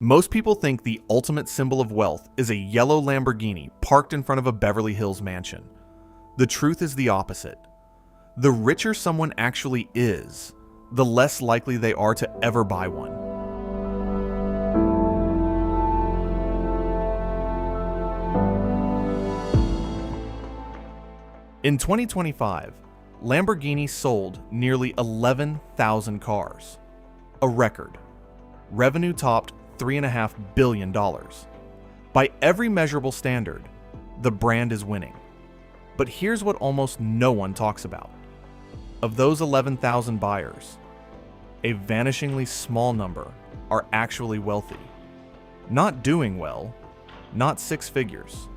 Most people think the ultimate symbol of wealth is a yellow Lamborghini parked in front of a Beverly Hills mansion. The truth is the opposite. The richer someone actually is, the less likely they are to ever buy one. In 2025, Lamborghini sold nearly 11,000 cars, a record. Revenue topped $3.5 billion. By every measurable standard, the brand is winning. But here's what almost no one talks about. Of those 11,000 buyers, a vanishingly small number are actually wealthy. Not doing well, not six figures,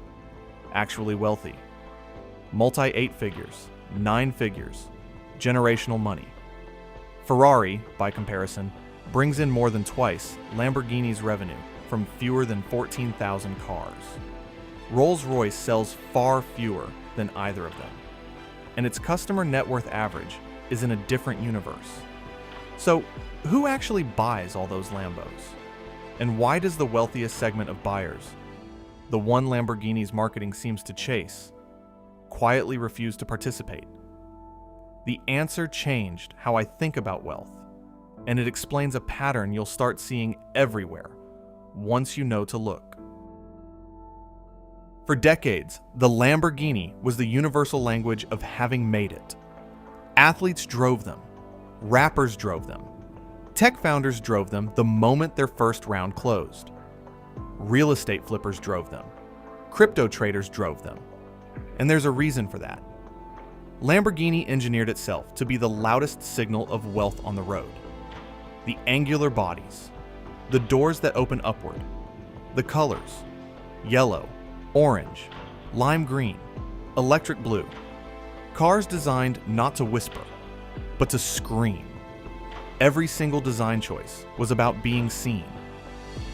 actually wealthy. Multi-eight figures, nine figures, generational money. Ferrari, by comparison, brings in more than twice Lamborghini's revenue from fewer than 14,000 cars. Rolls-Royce sells far fewer than either of them, and its customer net worth average is in a different universe. So, who actually buys all those Lambos? And why does the wealthiest segment of buyers, the one Lamborghini's marketing seems to chase, quietly refuse to participate? The answer changed how I think about wealth, and it explains a pattern you'll start seeing everywhere once you know to look. For decades, the Lamborghini was the universal language of having made it. Athletes drove them, rappers drove them, tech founders drove them the moment their first round closed. Real estate flippers drove them, crypto traders drove them, and there's a reason for that. Lamborghini engineered itself to be the loudest signal of wealth on the road. The angular bodies, the doors that open upward, the colors, yellow, orange, lime green, electric blue. Cars designed not to whisper, but to scream. Every single design choice was about being seen.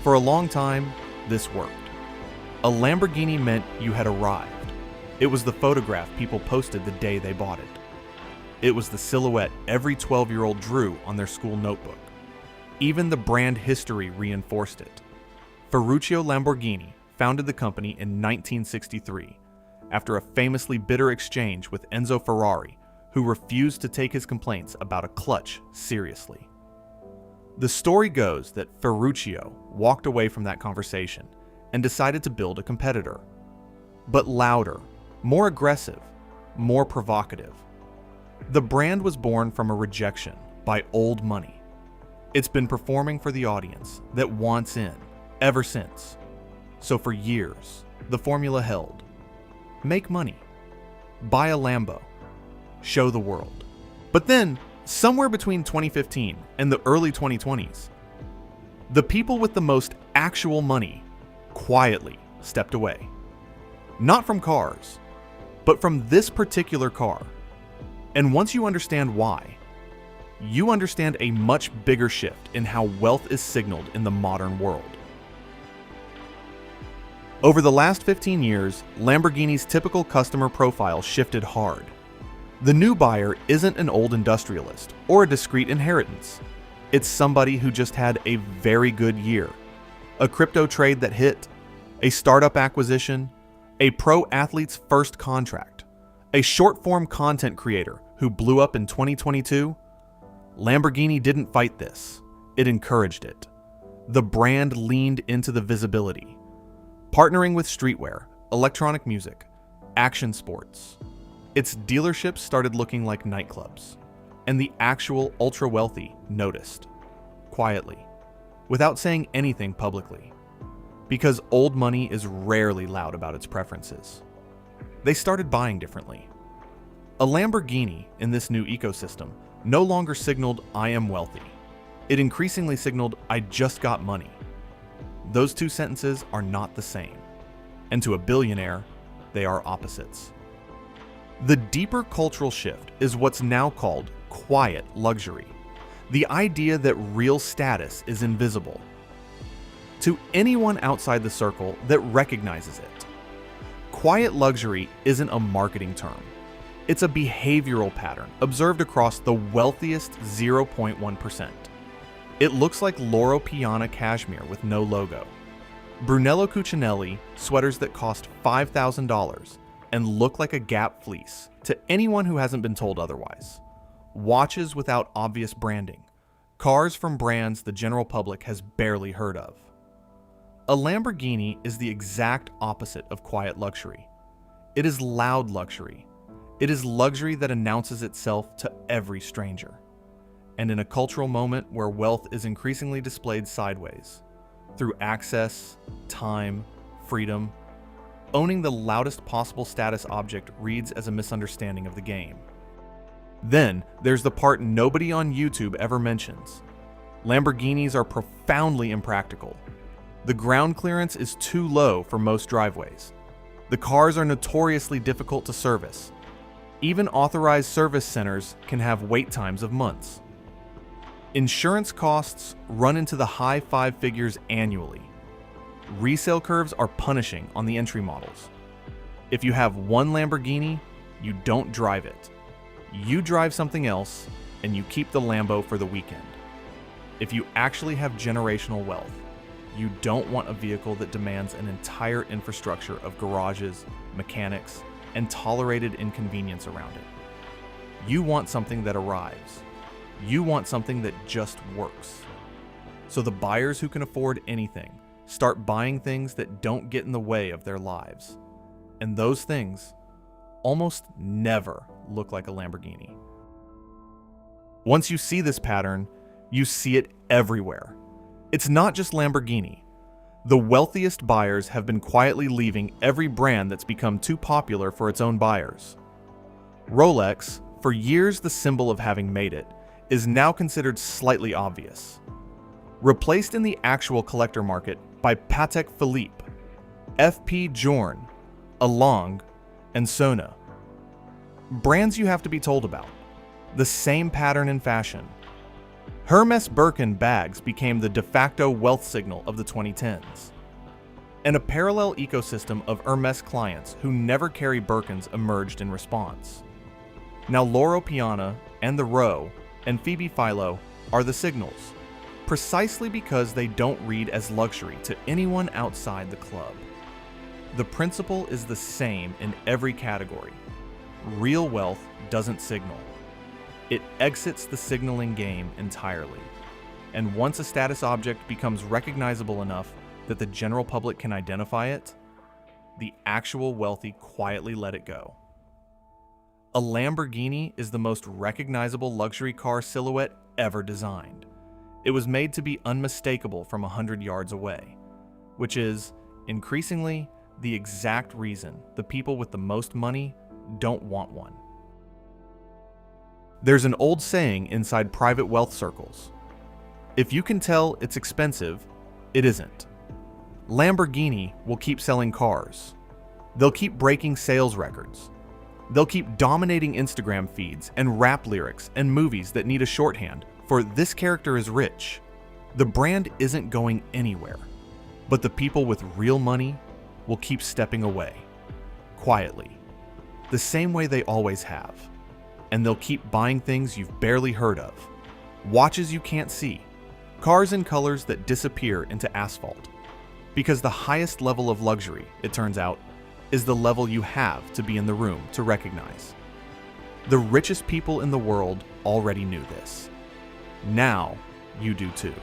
For a long time, this worked. A Lamborghini meant you had arrived. It was the photograph people posted the day they bought it. It was the silhouette every 12-year-old drew on their school notebook. Even the brand history reinforced it. Ferruccio Lamborghini founded the company in 1963 after a famously bitter exchange with Enzo Ferrari, who refused to take his complaints about a clutch seriously. The story goes that Ferruccio walked away from that conversation and decided to build a competitor, but louder, more aggressive, more provocative. The brand was born from a rejection by old money. It's been performing for the audience that wants in ever since. So for years, the formula held. Make money, buy a Lambo, show the world. But then, somewhere between 2015 and the early 2020s, the people with the most actual money quietly stepped away. Not from cars, but from this particular car. And once you understand why, you understand a much bigger shift in how wealth is signaled in the modern world. Over the last 15 years, Lamborghini's typical customer profile shifted hard. The new buyer isn't an old industrialist or a discreet inheritance. It's somebody who just had a very good year, a crypto trade that hit, a startup acquisition, a pro athlete's first contract, a short-form content creator who blew up in 2022. Lamborghini didn't fight this, it encouraged it. The brand leaned into the visibility, partnering with streetwear, electronic music, action sports. Its dealerships started looking like nightclubs, and the actual ultra-wealthy noticed, quietly, without saying anything publicly, because old money is rarely loud about its preferences. They started buying differently. A Lamborghini in this new ecosystem no longer signaled, "I am wealthy." It increasingly signaled, "I just got money." Those two sentences are not the same. And to a billionaire, they are opposites. The deeper cultural shift is what's now called quiet luxury. The idea that real status is invisible to anyone outside the circle that recognizes it. Quiet luxury isn't a marketing term. It's a behavioral pattern observed across the wealthiest 0.1%. It looks like Loro Piana cashmere with no logo. Brunello Cucinelli sweaters that cost $5,000 and look like a Gap fleece to anyone who hasn't been told otherwise. Watches without obvious branding. Cars from brands the general public has barely heard of. A Lamborghini is the exact opposite of quiet luxury. It is loud luxury. It is luxury that announces itself to every stranger. And in a cultural moment where wealth is increasingly displayed sideways, through access, time, freedom, owning the loudest possible status object reads as a misunderstanding of the game. Then, there's the part nobody on YouTube ever mentions. Lamborghinis are profoundly impractical. The ground clearance is too low for most driveways. The cars are notoriously difficult to service. Even authorized service centers can have wait times of months. Insurance costs run into the high five figures annually. Resale curves are punishing on the entry models. If you have one Lamborghini, you don't drive it. You drive something else, and you keep the Lambo for the weekend. If you actually have generational wealth, you don't want a vehicle that demands an entire infrastructure of garages, mechanics, and tolerated inconvenience around it. You want something that arrives. You want something that just works. So the buyers who can afford anything start buying things that don't get in the way of their lives. And those things almost never look like a Lamborghini. Once you see this pattern, you see it everywhere. It's not just Lamborghini. The wealthiest buyers have been quietly leaving every brand that's become too popular for its own buyers. Rolex, for years the symbol of having made it, is now considered slightly obvious. Replaced in the actual collector market by Patek Philippe, F.P. Journe, Along, and Sona. Brands you have to be told about. The same pattern in fashion. Hermes Birkin bags became the de facto wealth signal of the 2010s. And a parallel ecosystem of Hermes clients who never carry Birkins emerged in response. Now Loro Piana and the Row and Phoebe Philo are the signals, precisely because they don't read as luxury to anyone outside the club. The principle is the same in every category. Real wealth doesn't signal. It exits the signaling game entirely. And once a status object becomes recognizable enough that the general public can identify it, the actual wealthy quietly let it go. A Lamborghini is the most recognizable luxury car silhouette ever designed. It was made to be unmistakable from 100 yards away, which is, increasingly, the exact reason the people with the most money don't want one. There's an old saying inside private wealth circles. If you can tell it's expensive, it isn't. Lamborghini will keep selling cars. They'll keep breaking sales records. They'll keep dominating Instagram feeds and rap lyrics and movies that need a shorthand for "this character is rich." The brand isn't going anywhere, but the people with real money will keep stepping away, quietly, the same way they always have. And they'll keep buying things you've barely heard of, watches you can't see, cars in colors that disappear into asphalt. Because the highest level of luxury, it turns out, is the level you have to be in the room to recognize. The richest people in the world already knew this. Now, you do too.